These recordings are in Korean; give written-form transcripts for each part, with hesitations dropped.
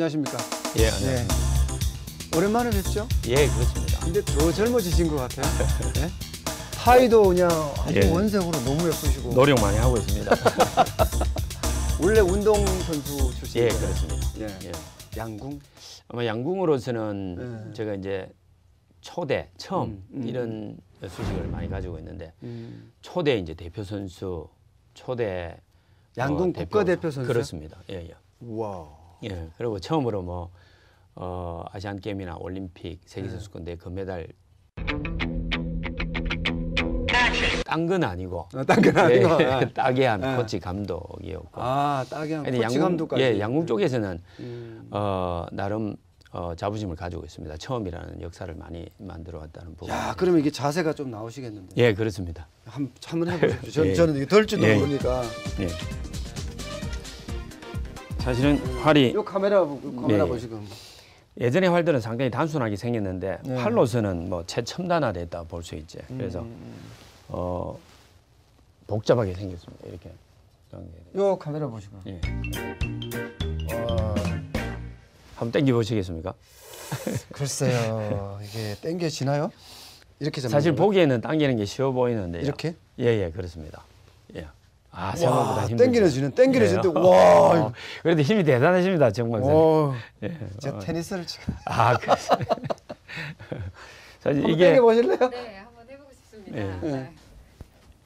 안녕하십니까? 예, 안녕하십니까. 예. 오랜만에 뵙죠? 예, 그렇습니다. 근데 더 젊어지신 것 같아요. 예? 타이도 그냥 아주 예. 원색으로 너무 예쁘시고. 노력 많이 하고 있습니다. 원래 운동선수 출신이에요? 예, 그렇습니다. 예. 예. 양궁? 아마 양궁으로서는 예. 제가 이제 처음 이런 수식을 많이 가지고 있는데 초대 이제 대표 선수, 초대 양궁 국가대표 선수요? 그렇습니다. 예, 예. 와. 예. 그리고 처음으로 뭐 아시안 게임이나 올림픽, 세계 네. 선수권대 금메달 딴 건 아니고 딴 건 아니고. 예, 따게 한 예. 코치 감독이었고. 아, 따게 한 근데 코치 감독까지. 예, 양궁 쪽에서는 나름 자부심을 가지고 있습니다. 처음이라는 역사를 많이 만들어 왔다는 부분. 야, 그러면 이게 자세가 좀 나오시겠는데. 예, 그렇습니다. 한번 해보십시오. 예. 저는 이게 덜 줄도 예. 모르니까. 예. 사실은 활이 요 카메라 예. 보시고. 예전의 활들은 상당히 단순하게 생겼는데 네. 활로서는 뭐 최첨단화됐다 볼 수 있지. 그래서 복잡하게 생겼습니다. 이렇게. 요 카메라 보시고. 예. 와. 한번 당겨 보시겠습니까? 글쎄요, 이게 당겨지나요? 이렇게 잡는 사실 건가요? 보기에는 당기는 게 쉬워 보이는데요. 이렇게? 예, 예, 그렇습니다. 예. 아, 생각보다 와, 힘들죠. 당기는데 예. 와. 그래도 힘이 대단하십니다, 정광선. 예. 제가 테니스를 치고. 아, 그래서 사실 한번 이게 당겨 보실래요? 네, 한번 해보고 싶습니다. 예. 네.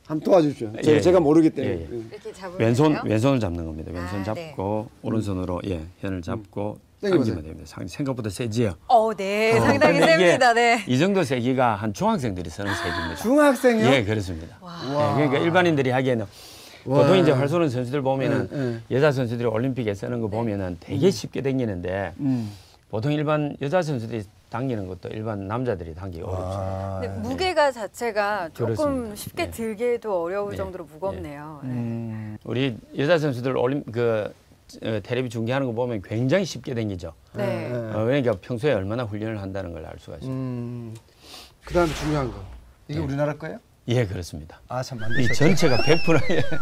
한번 도와주십시오. 예, 제가 예. 모르기 때문에. 예, 예. 이렇게 잡으면 왼손을 잡는 겁니다. 왼손 아, 잡고 오른손으로 현을 잡고 당겨보세요. 당기면 됩니다. 생각보다 세지요. 네, 상당히 근데 이게 셉니다. 네. 이 정도 세기가 한 중학생들이 쓰는 세기입니다. 중학생이요? 예, 그렇습니다. 와. 예, 그러니까 일반인들이 하기에는 와. 보통 이제 활 쏘는 선수들 보면은 예, 여자 선수들이 올림픽에 쓰는 거 보면은 되게 쉽게 당기는데 보통 일반 여자 선수들이 당기는 것도 일반 남자들이 당기기 어렵습니다. 아, 근데 무게가 자체가 조금 그렇습니다. 쉽게 네. 들기도 어려울 네. 정도로 무겁네요. 네. 우리 여자 선수들 텔레비 중계하는 거 보면 굉장히 쉽게 당기죠. 네. 그러니까 평소에 얼마나 훈련을 한다는 걸 알 수가 있습니다. 그다음에 중요한 거. 이게 네. 우리나라 거예요? 예, 그렇습니다. 아, 참 이 만드셨어요. 전체가 100%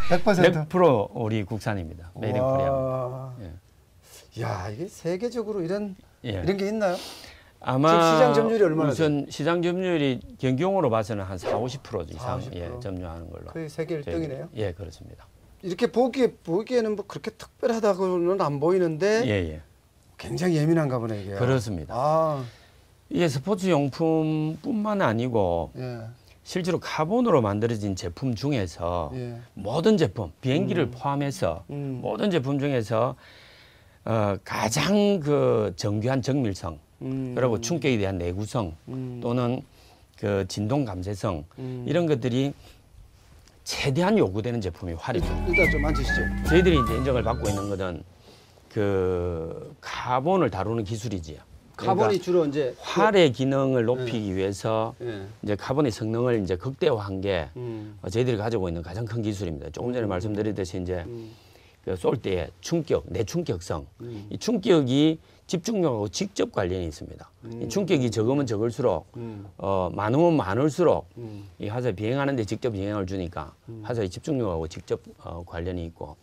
100%? 100% 우리 국산입니다. 메이드 인 코리아. 와. 예. 야, 이게 세계적으로 이런 예. 게 있나요? 아마 지금 시장 점유율이 얼마나 우선 시장 점유율이 경경으로 봐서는 한 40~50% 이상 40%. 예, 점유하는 걸로. 거의 세계 1등이네요. 예, 그렇습니다. 이렇게 보기에는 뭐 그렇게 특별하다고는 안 보이는데 예, 예. 굉장히 예민한가 보네 이게. 그렇습니다. 아, 이게 스포츠 용품뿐만 아니고 예, 실제로 카본으로 만들어진 제품 중에서 예. 모든 제품, 비행기를 포함해서 모든 제품 중에서 가장 그 정교한 정밀성, 그리고 충격에 대한 내구성 또는 그 진동 감쇄성 이런 것들이 최대한 요구되는 제품이 활입니다. 일단 좀 앉으시죠. 저희들이 이제 인정을 받고 있는 것은 그 카본을 다루는 기술이지요. 카본이 그러니까 주로 이제 활의 기능을 높이기 위해서 예. 이제 카본의 성능을 이제 극대화한 게 저희들이 가지고 있는 가장 큰 기술입니다. 조금 전에 말씀드렸듯이 이제 쏠 때의 충격, 내충격성, 이 충격이 집중력하고 직접 관련이 있습니다. 이 충격이 적으면 적을수록 많으면 많을수록 이 화살 비행하는데 직접 영향을 주니까 화살의 집중력하고 직접 관련이 있고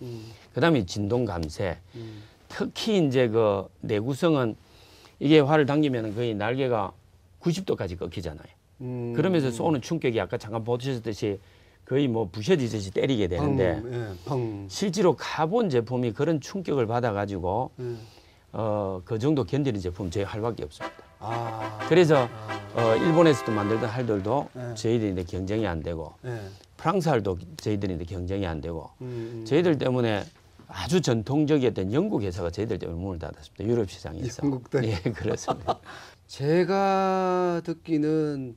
그다음에 진동 감쇄, 특히 이제 그 내구성은 이게 활을 당기면 거의 날개가 90도까지 꺾이잖아요. 그러면서 쏘는 충격이 아까 잠깐 보셨듯이 거의 뭐 부셔지듯이 때리게 되는데 펑. 실제로 카본 제품이 그런 충격을 받아가지고 그 정도 견디는 제품 저희 활밖에 없습니다. 아, 그래서 일본에서도 만들던 활들도 네. 저희들인데 경쟁이 안 되고 예. 프랑스 활도 저희들인데 경쟁이 안 되고 저희들 때문에 아주 전통적이었던 영국 회사가 저희들 때문에 문을 닫았습니다. 유럽 시장에서. 영국들. 예, 그렇습니다. 제가 듣기는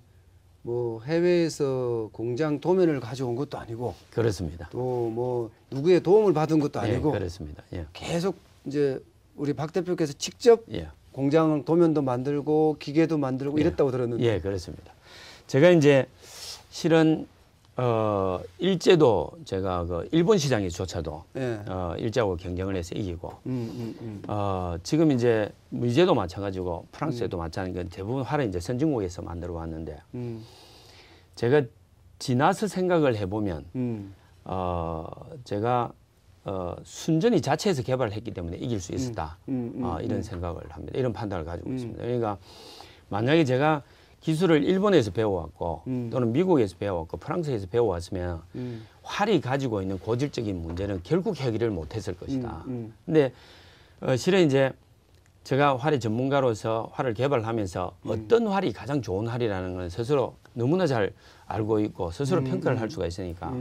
뭐 해외에서 공장 도면을 가져온 것도 아니고 그렇습니다. 또 뭐 누구의 도움을 받은 것도 예, 아니고 그렇습니다. 예, 계속 이제 우리 박 대표께서 직접 예. 공장 도면도 만들고 기계도 만들고 이랬다고 들었는데. 예, 그렇습니다. 제가 이제 실은 일제도 제가 그 일본 시장에조차도 예. 일제하고 경쟁을 해서 이기고 지금 이제 미제도 마찬가지고 프랑스에도 마찬가지고 대부분 활은 이제 선진국에서 만들어 왔는데 제가 지나서 생각을 해보면 제가 순전히 자체에서 개발을 했기 때문에 이길 수 있었다. 이런 생각을 합니다. 이런 판단을 가지고 있습니다. 그러니까 만약에 제가 기술을 일본에서 배워왔고 또는 미국에서 배워왔고 프랑스에서 배워왔으면 활이 가지고 있는 고질적인 문제는 결국 해결을 못했을 것이다. 근데 실은 이제 제가 활의 전문가로서 활을 개발하면서 어떤 활이 가장 좋은 활이라는 걸 스스로 너무나 잘 알고 있고 스스로 평가를 할 수가 있으니까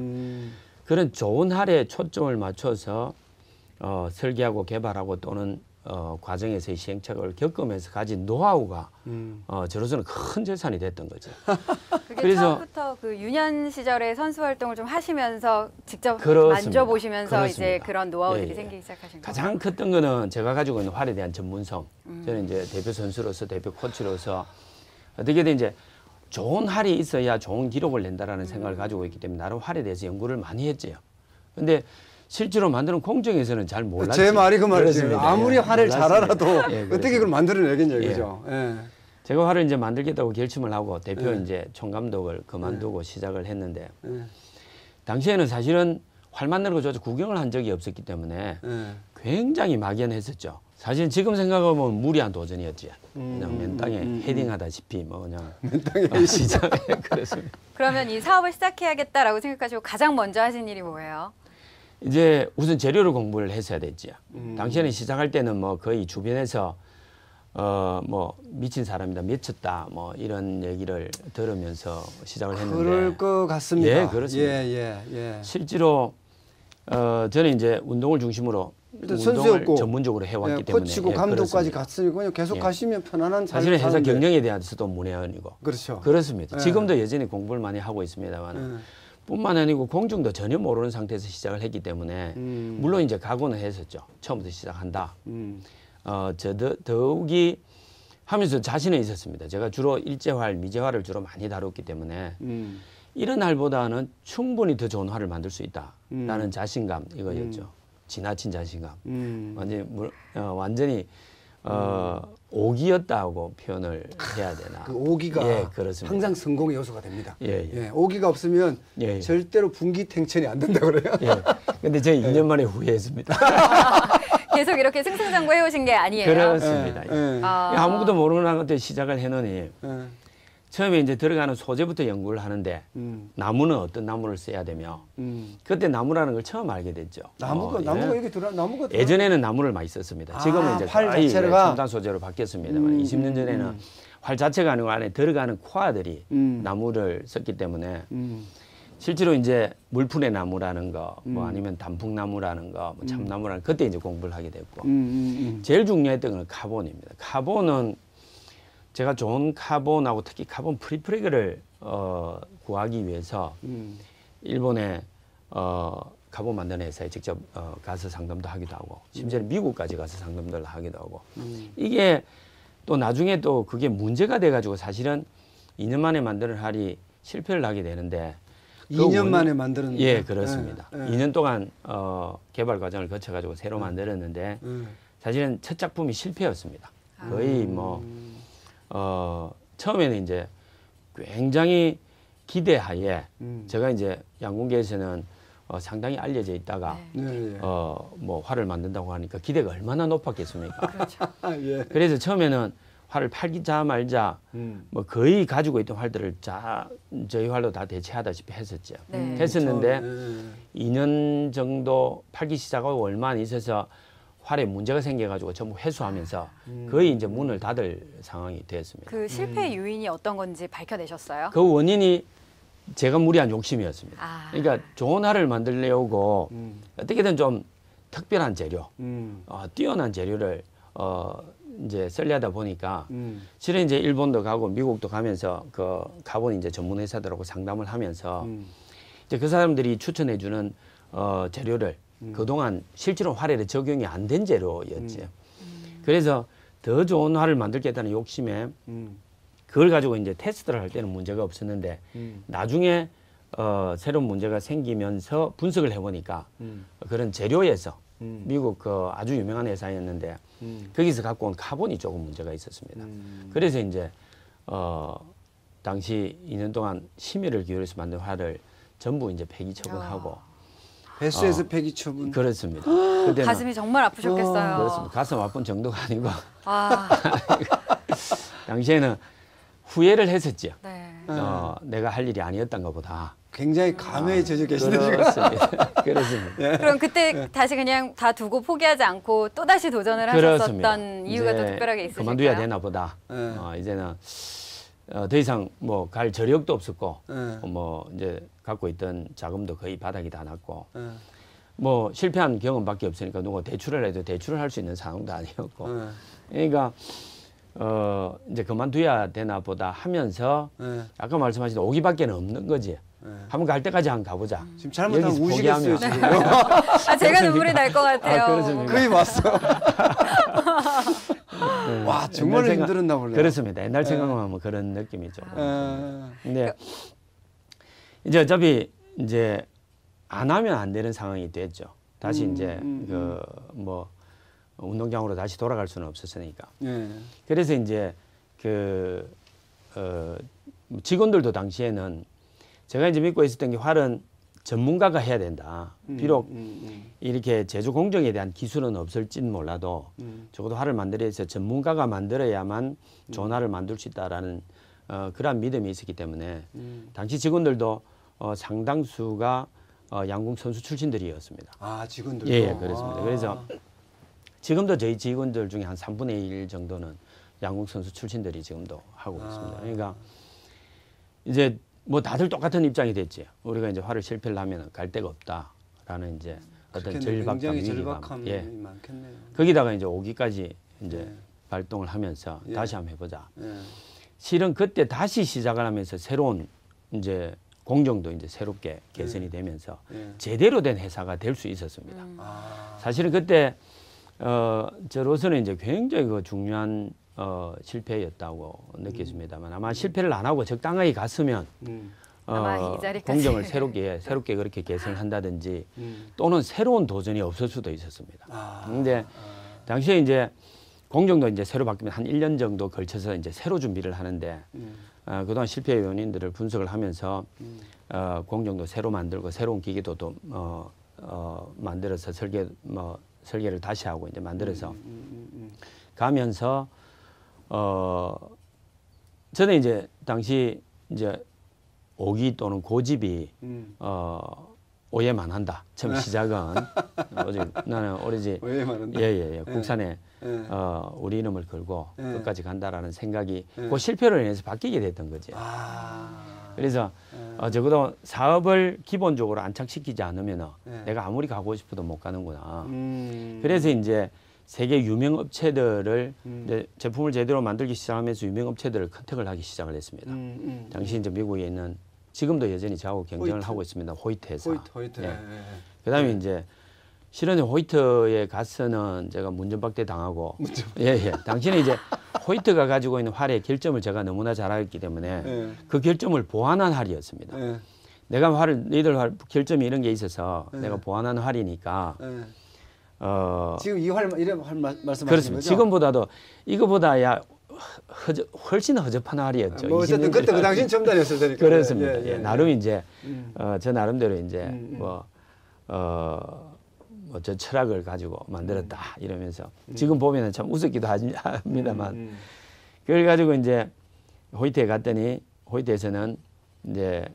그런 좋은 활에 초점을 맞춰서 설계하고 개발하고 또는 과정에서의 시행착오를 겪으면서 가진 노하우가 저로서는 큰 재산이 됐던 거죠. 그게 그래서- 처음부터 그 유년 시절에 선수 활동을 좀 하시면서 직접 그렇습니다. 만져보시면서 이제 그렇습니다. 그런 노하우들이 예, 예. 생기기 시작하신 거예요. 가장 컸던 거는 제가 가지고 있는 활에 대한 전문성. 저는 이제 대표 선수로서 대표 코치로서 어떻게든 이제 좋은 활이 있어야 좋은 기록을 낸다라는 생각을 가지고 있기 때문에 나름 활에 대해서 연구를 많이 했지요. 근데 실제로 만드는 공정에서는 잘 몰랐죠. 제 말이 그 말이죠. 그렇습니다. 아무리 예, 활을 잘 몰랐습니다. 알아도 예, 어떻게 그렇습니다. 그걸 만들어내겠냐 이거죠. 예. 제가 활을 이제 만들겠다고 결심을 하고 대표 네. 이제 총감독을 그만두고 시작을 했는데 예. 당시에는 사실은 활 만드는 거 저도 구경을 한 적이 없었기 때문에 예. 굉장히 막연했었죠. 사실 지금 생각하면 무리한 도전이었지. 그냥 맨 땅에 헤딩하다시피 뭐 그냥 맨 땅에 시작에 그랬습니다. 그러면 이 사업을 시작해야겠다라고 생각하시고 가장 먼저 하신 일이 뭐예요? 이제 우선 재료를 공부를 했어야 됐지요. 당시에는 시작할 때는 뭐 거의 주변에서 뭐 미친 사람이다, 미쳤다, 뭐 이런 얘기를 들으면서 시작을 했는데 그럴 것 같습니다. 예, 그렇습니다. 예. 실제로 저는 이제 운동을 중심으로 일단 운동을 선수였고, 전문적으로 해왔기 예, 때문에 코치고 예, 감독까지 그렇습니다. 갔으니 그냥 계속 예. 가시면 편안한 삶을 사실은 회사 사는데. 경영에 대해서도 문외한이고 그렇죠. 그렇습니다. 예. 지금도 여전히 공부를 많이 하고 있습니다만 뿐만 아니고 공중도 전혀 모르는 상태에서 시작을 했기 때문에 물론 이제 각오는 했었죠. 처음부터 시작한다. 더욱이 하면서 자신은 있었습니다. 제가 주로 일제활, 미제활을 주로 많이 다뤘기 때문에 이런 활보다는 충분히 더 좋은 활을 만들 수 있다라는 자신감 이거였죠. 지나친 자신감. 완전히 오기였다고 표현을 해야 되나. 그 오기가 예, 그렇습니다. 항상 성공의 요소가 됩니다. 예, 예. 오기가 없으면 예, 예. 절대로 분기탱천이 안 된다 그래요. 예. 근데 제가 2년 만에 후회했습니다. 계속 이렇게 승승장구 해오신 게 아니에요. 그렇습니다. 예. 아무것도 모르는 것때 시작을 해놓으니 예. 처음에 이제 들어가는 소재부터 연구를 하는데 나무는 어떤 나무를 써야 되며 그때 나무라는 걸 처음 알게 됐죠. 나무가 예. 여기 들어 나무가 들어. 예전에는 나무를 많이 썼습니다. 지금은 이제 활 거의 자체가? 첨단 소재로 바뀌었습니다만 20년 전에는 활 자체가 아니고 안에 들어가는 코아들이 나무를 썼기 때문에 실제로 이제 물풀의 나무라는 거, 뭐 아니면 단풍나무라는 거, 뭐 참나무라는 그때 이제 공부를 하게 됐고 제일 중요했던 건 카본입니다. 카본은 제가 좋은 카본하고 특히 카본 프리프레그를 구하기 위해서 일본에 카본 만드는 회사에 직접 가서 상담도 하기도 하고 심지어는 미국까지 가서 상담도 하기도 하고 이게 또 나중에 또 그게 문제가 돼가지고 사실은 2년 만에 만드는 활이 실패를 하게 되는데 2년 만에 만드는 예, 그렇습니다. 예. 2년 동안 개발 과정을 거쳐가지고 새로 만들었는데 사실은 첫 작품이 실패였습니다. 거의 뭐 처음에는 이제 굉장히 기대하에 제가 이제 양궁계에서는 상당히 알려져 있다가 네, 예. 뭐 활을 만든다고 하니까 기대가 얼마나 높았겠습니까? 그렇죠. 예. 그래서 처음에는 활을 팔기자 말자 뭐 거의 가지고 있던 활들을 저희 활로 다 대체하다시피 했었죠. 네. 했었는데 예. 2년 정도 팔기 시작하고 얼마 안 있어서 활에 문제가 생겨가지고 전부 회수하면서 거의 이제 문을 닫을 상황이 되었습니다. 그 실패 요인이 어떤 건지 밝혀내셨어요? 그 원인이 제가 무리한 욕심이었습니다. 아. 그러니까 좋은 활을 만들려고 어떻게든 좀 특별한 재료, 뛰어난 재료를 이제 쓰려다 보니까 실은 이제 일본도 가고 미국도 가면서 그 가본 이제 전문 회사들하고 상담을 하면서 이제 그 사람들이 추천해주는 재료를 그동안 실제로 활에 적용이 안 된 재료였지. 그래서 더 좋은 활을 만들겠다는 욕심에 그걸 가지고 이제 테스트를 할 때는 문제가 없었는데 나중에 새로운 문제가 생기면서 분석을 해보니까 그런 재료에서 미국 그 아주 유명한 회사였는데 거기서 갖고 온 카본이 조금 문제가 있었습니다. 그래서 이제 당시 2년 동안 심혈을 기울여서 만든 활을 전부 이제 폐기 처분하고 배수에서 폐기 처분. 그렇습니다. 그때는 가슴이 정말 아프셨겠어요. 그렇습니다. 가슴 아픈 정도가 아니고 아, 당시에는 후회를 했었죠. 네. 내가 할 일이 아니었던가 보다. 굉장히 감회에 젖어 계시네요. 그렇습니다. 그렇습니다. 그럼 그때 다시 그냥 다 두고 포기하지 않고 또 다시 도전을 그렇습니다. 하셨었던 이유가 또 특별하게 있으실까요? 그만둬야 되나 보다. 네. 이제는 더 이상 뭐 갈 저력도 없었고, 네. 뭐 이제 갖고 있던 자금도 거의 바닥이 다 났고, 네. 뭐 실패한 경험밖에 없으니까 누가 대출을 해도 대출을 할 수 있는 상황도 아니었고, 그러니까 이제 그만둬야 되나 보다 하면서 아까 말씀하신 오기밖에는 없는 거지. 한번 갈 때까지 한번 가보자. 지금 잘못하면 여기서 우시겠어요, 포기하면. 지금. 아, 제가 눈물이 날 것 같아요. 그렇습니까? 거의 왔어. 와, 옛날 정말 생각- 힘들었나 보네요. 그렇습니다. 옛날 생각만 하면 그런 느낌이죠. 에, 근데 이제 어차피 이제 안 하면 안 되는 상황이 됐죠. 다시 이제 그 뭐 운동장으로 다시 돌아갈 수는 없었으니까. 예. 그래서 이제 그 직원들도 당시에는 제가 이제 믿고 있었던 게 활은 전문가가 해야 된다. 비록 이렇게 제조 공정에 대한 기술은 없을진 몰라도 적어도 활을 만들어야 해서 전문가가 만들어야만 좋은 활을 만들 수 있다라는 그러한 믿음이 있었기 때문에 당시 직원들도 상당수가 양궁 선수 출신들이었습니다. 아, 직원들도. 예, 그렇습니다. 그래서 지금도 저희 직원들 중에 한 3분의 1 정도는 양궁 선수 출신들이 지금도 하고 있습니다. 그러니까 이제 뭐 다들 똑같은 입장이 됐지. 우리가 이제 활을 실패를 하면 갈 데가 없다라는 이제 어떤 절박감, 굉장히 위기감. 절박함이 예. 많겠네요. 거기다가 이제 5기까지 이제 예. 발동을 하면서 예. 다시 한번 해보자. 예. 실은 그때 다시 시작을 하면서 새로운 이제 공정도 이제 새롭게 개선이 되면서 예. 제대로 된 회사가 될 수 있었습니다. 아, 사실은 그때 저로서는 이제 굉장히 그 중요한 실패였다고 느꼈습니다만 아마 실패를 안 하고 적당하게 갔으면 아마 이 자리까지. 공정을 새롭게 그렇게 개선한다든지 또는 새로운 도전이 없을 수도 있었습니다. 근데 당시에 이제 공정도 이제 새로 바뀌면 한 1년 정도 걸쳐서 이제 새로 준비를 하는데 그동안 실패 요인들을 분석을 하면서 공정도 새로 만들고 새로운 기계도 또 만들어서 설계를 다시 하고 이제 만들어서 가면서 저는 이제 당시 이제 오기 또는 고집이 오해만 한다. 처음 시작은 오직 나는 오로지 오해만 한다. 예예예 국산에 예. 우리 이름을 걸고 예. 끝까지 간다라는 생각이 예. 그 실패로 인해서 바뀌게 됐던 거지. 아, 그래서 적어도 사업을 기본적으로 안착시키지 않으면 예. 내가 아무리 가고 싶어도 못 가는구나. 그래서 이제 세계 유명 업체들을 이제 제품을 제대로 만들기 시작하면서 유명 업체들을 컨택을 하기 시작을 했습니다. 당시 이제 미국에 있는 지금도 여전히 저하고 경쟁을 호이트. 하고 있습니다. 호이트 회사. 호이트. 예. 예. 그다음에 이제 실은 호이트에 가서는 제가 문전박대 당하고 예예. 당시는 이제 호이트가 가지고 있는 활의 결점을 제가 너무나 잘 알기 때문에 예. 그 결점을 보완한 활이었습니다. 예. 내가 활을 너희들 활 결점이 이런 게 있어서 내가 보완한 활이니까 예. 지금 지금 이런 활 말씀하시는 그렇습니다. 거죠? 지금보다도 이거보다야 훨씬 허접한 활이었죠. 뭐 어쨌든 20년 그때 그 당시는 처음 다녔을 테니까. 그렇습니다. 예, 예, 나름 이제 음. 저 나름대로 이제 저 철학을 가지고 만들었다 이러면서 지금 보면은 참 우습기도 합니다만 그걸 가지고 이제 호이트에 갔더니 호이트에서는 이제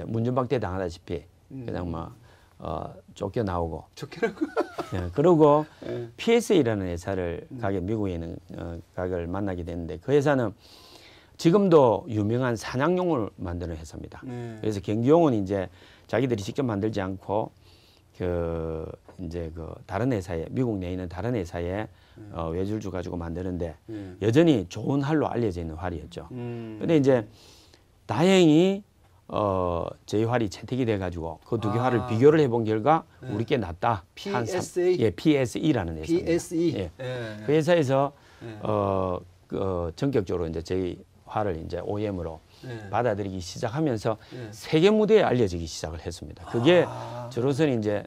문전박대 당하다시피 그냥 막 쫓겨 나오고 좋게라고. 예, 그러고 예. PSA라는 회사를 가게 미국에 있는 가게를 만나게 됐는데 그 회사는 지금도 유명한 사냥용을 만드는 회사입니다. 네. 그래서 경기용은 이제 자기들이 직접 만들지 않고 이제 다른 회사에 미국 내에 있는 다른 회사에 외줄주 가지고 만드는데 여전히 좋은 활로 알려져 있는 활이었죠. 근데 이제 다행히 저희 활이 채택이 돼가지고 그 두 개 활을 비교를 해본 결과 우리 게 낫다. PSA? 예, PSE라는 회사입니다. PSE. 예. 예. 그 회사에서 예. 전격적으로 이제 저희 활을 이제 OEM으로 예. 받아들이기 시작하면서 예. 세계 무대에 알려지기 시작을 했습니다. 그게 아. 저로서는 이제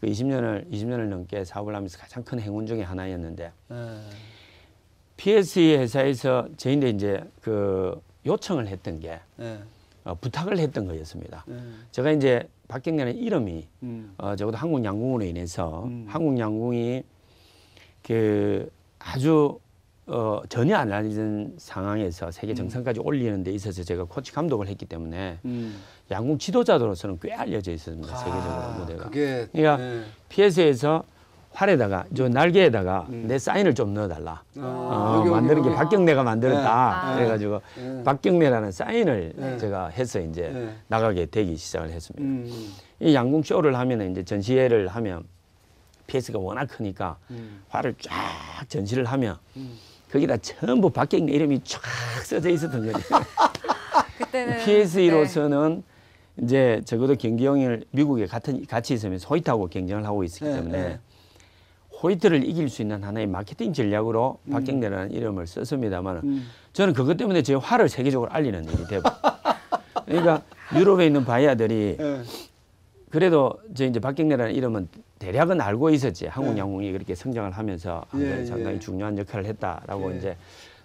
그 20년을 넘게 사업을 하면서 가장 큰 행운 중에 하나였는데 예. PSE 회사에서 저희한테 이제 그 요청을 했던 게 예. 부탁을 했던 거였습니다. 예. 제가 이제 박경래라는 이름이 적어도 한국양궁으로 인해서 한국양궁이 그 아주 전혀 안 알려진 상황에서 세계 정상까지 올리는 데 있어서 제가 코치 감독을 했기 때문에 양궁 지도자로서는 꽤 알려져 있습니다. 세계적으로 무대가. 그게, 그러니까 네. PS에서 활에다가 저 날개에다가 내 사인을 좀 넣어달라. 여기, 만드는 게 여기. 박경래가 만들었다. 네. 그래가지고 박경래라는 사인을 네. 제가 해서 이제 네. 나가게 되기 시작을 했습니다. 이 양궁 쇼를 하면 이제 전시회를 하면 PS가 워낙 크니까 활을 쫙 전시를 하면 거기다 전부 박경래 이름이 쫙 써져 있었던 거예요. 그때는 PS로서는 이제 적어도 경기형을 미국에 같이 있으면서 호이트하고 경쟁을 하고 있었기 네, 때문에 네. 호이트를 이길 수 있는 하나의 마케팅 전략으로 박경래라는 이름을 썼습니다만 저는 그것 때문에 제 활을 세계적으로 알리는 일이 되고 그러니까 유럽에 있는 바이아들이 네. 그래도 저 이제 박경래라는 이름은 대략은 알고 있었지. 한국 네. 양궁이 그렇게 성장을 하면서 예, 상당히 예. 중요한 역할을 했다라고 예. 이제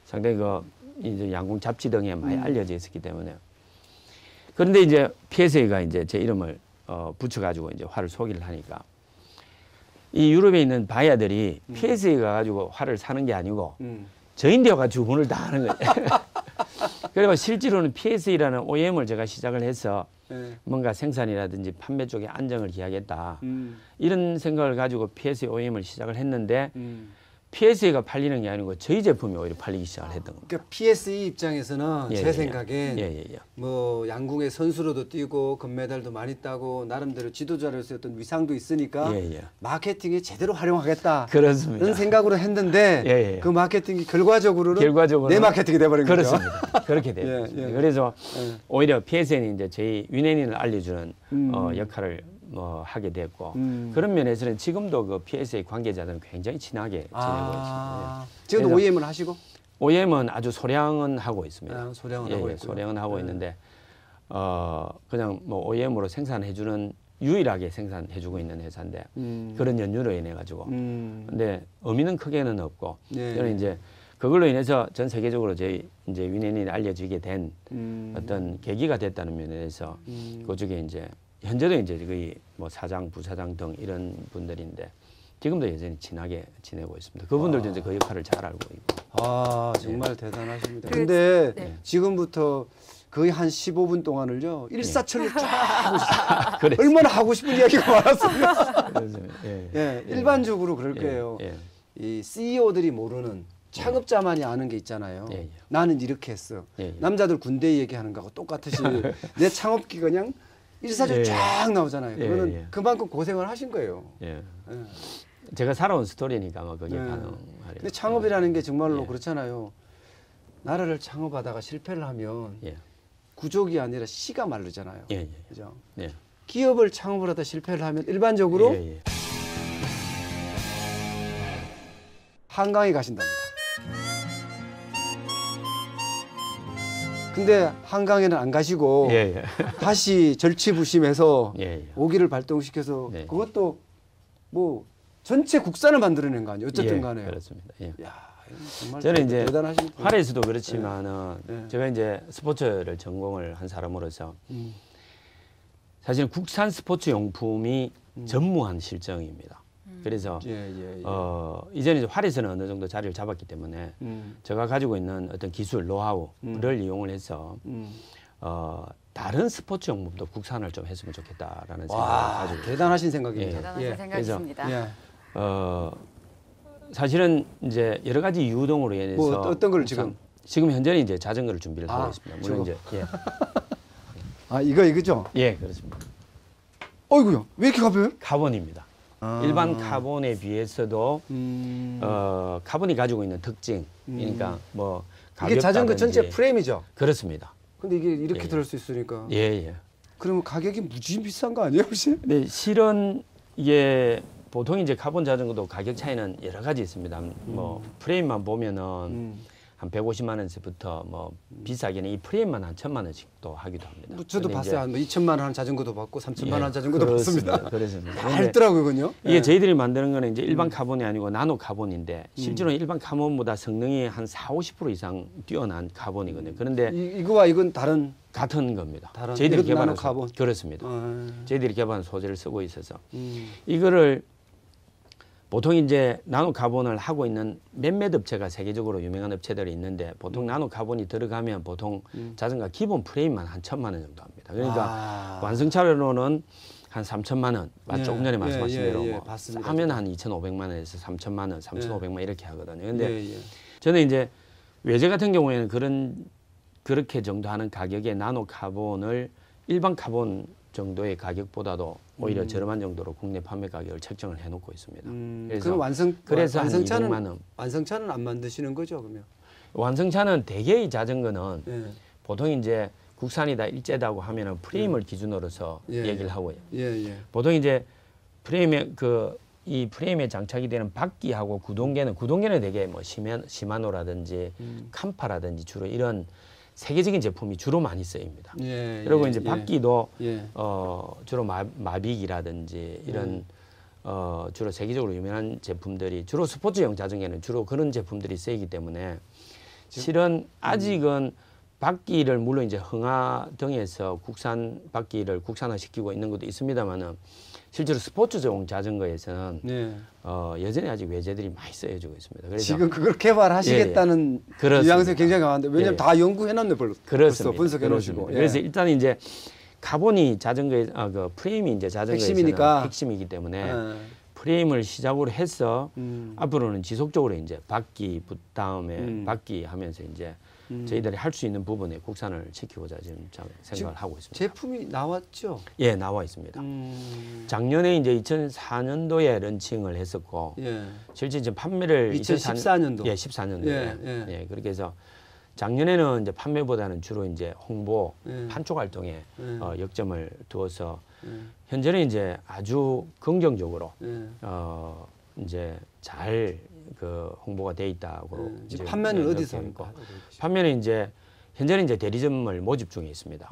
상당히 그 이제 양궁 잡지 등에 많이 알려져 있었기 때문에 그런데 이제 PSA가 이제 제 이름을 붙여가지고 이제 활을 소개를 하니까 이 유럽에 있는 바이아들이 PSA가 가지고 활을 사는 게 아니고 저인데가 주문을 다 하는 거예요. 그리고 실제로는 PSA라는 OEM을 제가 시작을 해서 네. 뭔가 생산이라든지 판매 쪽에 안정을 기하겠다. 이런 생각을 가지고 PSA OEM을 시작을 했는데 PSA가 팔리는 게 아니고 저희 제품이 오히려 팔리기 시작을 했던 겁니다. 그러니까 PSE 입장에서는 예, 제 예. 생각엔 예. 뭐 양궁의 선수로도 뛰고 금메달도 많이 따고 나름대로 지도자로서의 어떤 위상도 있으니까 예. 마케팅에 제대로 활용하겠다. 그렇습니다. 그런 생각으로 했는데 예. 그 마케팅이 결과적으로는 내 마케팅이 돼버린 거죠. 그렇습니다. 그렇게 돼요. 예. 그래서 예. 오히려 PSA는 이제 저희 윤혜인을 알려주는 역할을 뭐 하게 됐고 그런 면에서는 지금도 그 PSA 관계자들은 굉장히 친하게 지내고 있습니다. 지금도 그래서 OEM을 하시고? OEM은 아주 소량은 하고 있습니다. 소량은 하고 있고요. 소량은 하고 있는데 그냥 뭐 OEM으로 생산해주는 유일하게 생산해주고 있는 회사인데 그런 연유로 인해 가지고 근데 의미는 크게는 없고 예. 저는 이제 그걸로 인해서 전 세계적으로 저희 이제 윤혜인이 알려지게 된 어떤 계기가 됐다는 면에서 그쪽에 이제 현재도 이제 거의 뭐 사장, 부사장 등 이런 분들인데 지금도 여전히 친하게 지내고 있습니다. 그분들도 이제 그 역할을 잘 알고 있고. 정말 대단하십니다. 그- 근데 네. 지금부터 거의 한 15분 동안을요 일사천리 쫙 하고 싶어요. 그래서- 얼마나 하고 싶은 이야기가 많았습니다. 그래서, 예, 일반적으로 그럴 거예요. 예. 이 CEO들이 모르는 창업자만이 아는 게 있잖아요. 예. 나는 이렇게 했어. 예. 남자들 군대 얘기하는 거하고 똑같이 내 창업기 그냥 일사천리 예. 쫙 나오잖아요. 예, 그거는 예. 그만큼 고생을 하신 거예요. 예. 예. 제가 살아온 스토리니까 뭐 거기에 네. 반응하려. 근데 창업이라는 게 정말로 예. 그렇잖아요. 나라를 창업하다가 실패를 하면 예. 구족이 아니라 씨가 마르잖아요. 예. 그죠? 예. 기업을 창업을 하다 실패를 하면 일반적으로 예. 한강에 가신답니다. 근데 한강에는 안 가시고 예. 다시 절치부심해서 예. 오기를 발동시켜서 네. 그것도 뭐 전체 국산을 만들어낸 거 아니에요. 어쨌든 간에. 그렇습니다. 예. 야, 정말 저는 이제 대단하신 분. 활에서도 그렇지만은 네. 제가 이제 스포츠를 전공을 한 사람으로서 사실 국산 스포츠 용품이 전무한 실정입니다. 그래서 예. 이제는 이제 활에서는 어느 정도 자리를 잡았기 때문에 제가 가지고 있는 어떤 기술, 노하우를 이용을 해서 다른 스포츠 용품도 국산을 좀 했으면 좋겠다라는 생각을 와, 가지고 있어요. 대단하신 생각입니다. 대단하신 예. 생각이십니다. 예. 사실은 이제 여러 가지 이유 등으로 인해서 뭐 어떤 걸 지금? 지금 현재는 이제 자전거를 준비를 아, 하고 있습니다. 물론 이제 아, 이거죠? 예 그렇습니다. 어이구야, 왜 이렇게 가벼워요? 카본입니다. 일반 카본에 비해서도 카본이 가지고 있는 특징, 그러니까 뭐 이게 자전거 전체 가격이라든지 프레임이죠? 그렇습니다. 근데 이게 이렇게 예. 들을 수 있으니까. 예. 그러면 가격이 무지 비싼 거 아니에요, 혹시? 근데 실은 이게 보통 이제 카본 자전거도 가격 차이는 여러 가지 있습니다. 뭐 프레임만 보면은 한 150만 원에서부터 뭐 비싸게는 이 프레임만 한 1,000만 원씩도 하기도 합니다. 뭐 저도 근데 봤어요. 한 2천만 원 하는 자전거도 봤고 3천만 원 하는 자전거도 그렇습니다. 봤습니다. 그렇습니다. 다 근데 알더라고요, 그건요. 이게 예. 저희들이 만드는 거는 이제 일반 카본이 아니고 나노 카본인데 실제로는 일반 카본보다 성능이 한 40, 50% 이상 뛰어난 카본이거든요. 그런데 이거와 이건 다른 같은 겁니다. 다른 저희들이 이것도 개발한 나노카본? 그렇습니다. 저희들이 개발한 소재를 쓰고 있어서 이거를 보통 이제 나노카본을 하고 있는 몇몇 업체가 세계적으로 유명한 업체들이 있는데 보통 나노카본이 들어가면 보통 자전거 기본 프레임만 한 1,000만 원 정도 합니다. 그러니까 완성차로는 한 3,000만 원, 조금 전에 말씀하신 대로 뭐 봤습니다. 하면 한 2,500만 원에서 3,000만 원, 3,500만 이렇게 하거든요. 근데 예. 저는 이제 외제 같은 경우에는 그렇게 정도 하는 가격의 나노카본을 일반 카본 정도의 가격보다도 오히려 저렴한 정도로 국내 판매 가격을 책정을 해놓고 있습니다. 그럼 그래서 한 200만 원. 완성차는 안 만드시는 거죠, 그러면? 완성차는 대개의 자전거는 예. 보통 이제 국산이다 일제다고 하면은 프레임을 기준으로서 예. 얘기를 하고요. 예. 보통 이제 이 프레임에 장착이 되는 바퀴하고 구동계는 되게 뭐 시마노라든지 캄파라든지 주로 이런 세계적인 제품이 주로 많이 쓰입니다. 그리고 이제 바퀴도 주로 마빅이라든지 이런 주로 세계적으로 유명한 제품들이 주로 스포츠용 자전거에는 주로 그런 제품들이 쓰이기 때문에 실은 아직은 바퀴를 물론 이제 흥하 등에서 국산 바퀴를 국산화시키고 있는 것도 있습니다만은 실제로 스포츠용 자전거에서는 여전히 아직 외제들이 많이 쓰여지고 있습니다. 그래서 지금 그걸 개발하시겠다는 뉘앙스가 굉장히 강한데 왜냐하면 다 연구해놨네 벌써 분석해 놓으시고. 그래서 일단 이제 카본이 자전거에 그 프레임이 이제 자전거에서는 핵심이기 때문에 프레임을 시작으로 해서 앞으로는 지속적으로 이제 바퀴 다음에 바퀴 하면서 이제 저희들이 할 수 있는 부분에 국산을 시키고자 지금 생각을 하고 있습니다. 제품이 나왔죠? 예, 나와 있습니다. 작년에 이제 2004년도에 런칭을 했었고 실제 지금 판매를 2014년도. 예, 14년도에 예, 그렇게 해서 작년에는 이제 판매보다는 주로 이제 홍보, 판촉 활동에 역점을 두어서 현재는 이제 아주 긍정적으로 이제 잘 그 홍보가 돼 있다고 이제 판매는 어디서 합니까? 판매는 이제 현재는 이제 대리점을 모집 중에 있습니다.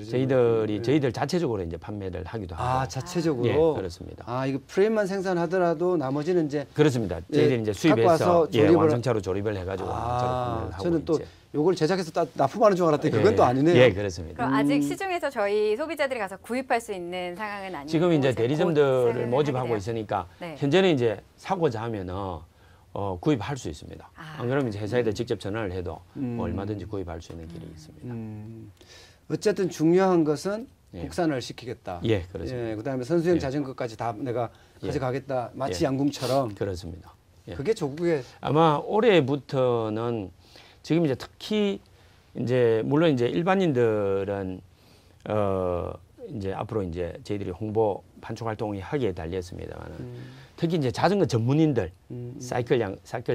저희들 자체적으로 이제 판매를 하기도 하고. 자체적으로. 예, 그렇습니다. 이거 프레임만 생산하더라도 나머지는 이제 그렇습니다. 저희들이 이제 수입해서 완성차로 조립을 해가지고 판매를 하고. 저는 또 요걸 제작해서 납품하는 줄 알았더니 그건 또 아니네요. 예, 그렇습니다. 그럼 아직 시중에서 저희 소비자들이 가서 구입할 수 있는 상황은 아니고 지금 이제 대리점들을 모집하고 있으니까 현재는 이제 사고자 하면은 구입할 수 있습니다. 안 그러면 이제 회사에다 직접 전화를 해도 뭐 얼마든지 구입할 수 있는 길이 있습니다. 어쨌든 중요한 것은 국산을 시키겠다. 예, 그렇습니다. 그다음에 선수용 자전거까지 다 내가 가져가겠다. 마치 양궁처럼. 그렇습니다. 그게 조국의 아마 올해부터는 지금 이제 특히 이제 물론 이제 일반인들은 이제 앞으로 이제 저희들이 홍보 판촉 활동을 하기에 달렸습니다만은 특히 이제 자전거 전문인들, 사이클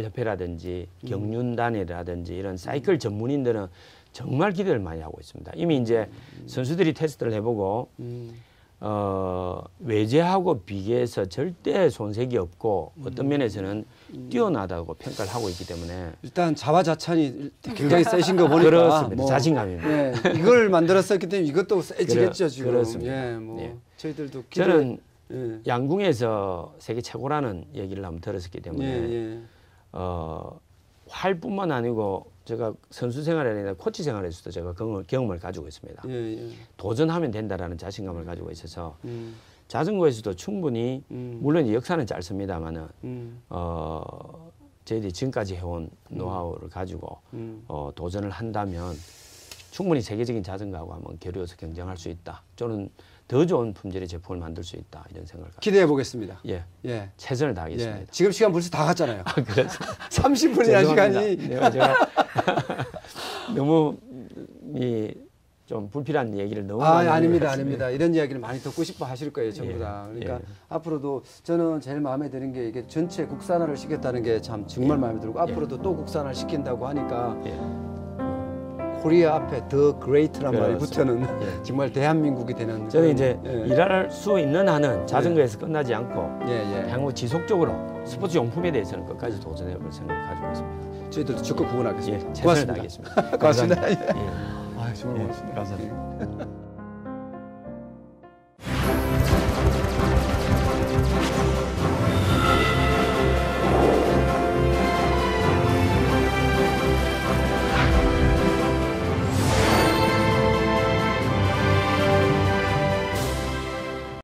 협회라든지 경륜단이라든지 이런 사이클 전문인들은 정말 기대를 많이 하고 있습니다. 이미 이제 선수들이 테스트를 해보고 외제하고 비교해서 절대 손색이 없고 어떤 면에서는 뛰어나다고 평가를 하고 있기 때문에 일단 자화자찬이 굉장히 세신 거 보니까 그렇습니다. 자신감입니다. 이걸 만들었었기 때문에 이것도 세지겠죠 지금. 그렇습니다. 저희들도 저는 양궁에서 세계 최고라는 얘기를 한번 들었었기 때문에 활뿐만 아니고 제가 선수 생활이 아니라 코치 생활에서도 제가 경험을 가지고 있습니다. 도전하면 된다라는 자신감을 가지고 있어서 자전거에서도 충분히 물론 역사는 짧습니다만은 저희들이 지금까지 해온 노하우를 가지고 도전을 한다면 충분히 세계적인 자전거하고 한번 겨루어서 경쟁할 수 있다. 저는 더 좋은 품질의 제품을 만들 수 있다 이런 생각을 기대해 보겠습니다. 최선을 다하겠습니다. 지금 시간 벌써 다 갔잖아요. 그래서 30분이나 시간이. 제가 너무 좀 불필요한 얘기를 너무 많이 아닙니다. 이런 이야기를 많이 듣고 싶어 하실 거예요, 전부 다. 그러니까 앞으로도 저는 제일 마음에 드는 게 이게 전체 국산화를 시켰다는 게 참 정말 마음에 들고 앞으로도 또 국산화를 시킨다고 하니까 코리아 앞에 더 그레이트란 말부터는 정말 대한민국이 되는. 저는 이제 일할 수 있는 한은 자전거에서 끝나지 않고 향후 지속적으로 스포츠 용품에 대해서는 끝까지 도전해볼 생각을 가지고 있습니다. 저희들도 적극 후원하겠습니다. 최선을 다하겠습니다. 고맙습니다. 정말 고맙습니다. 감사합니다.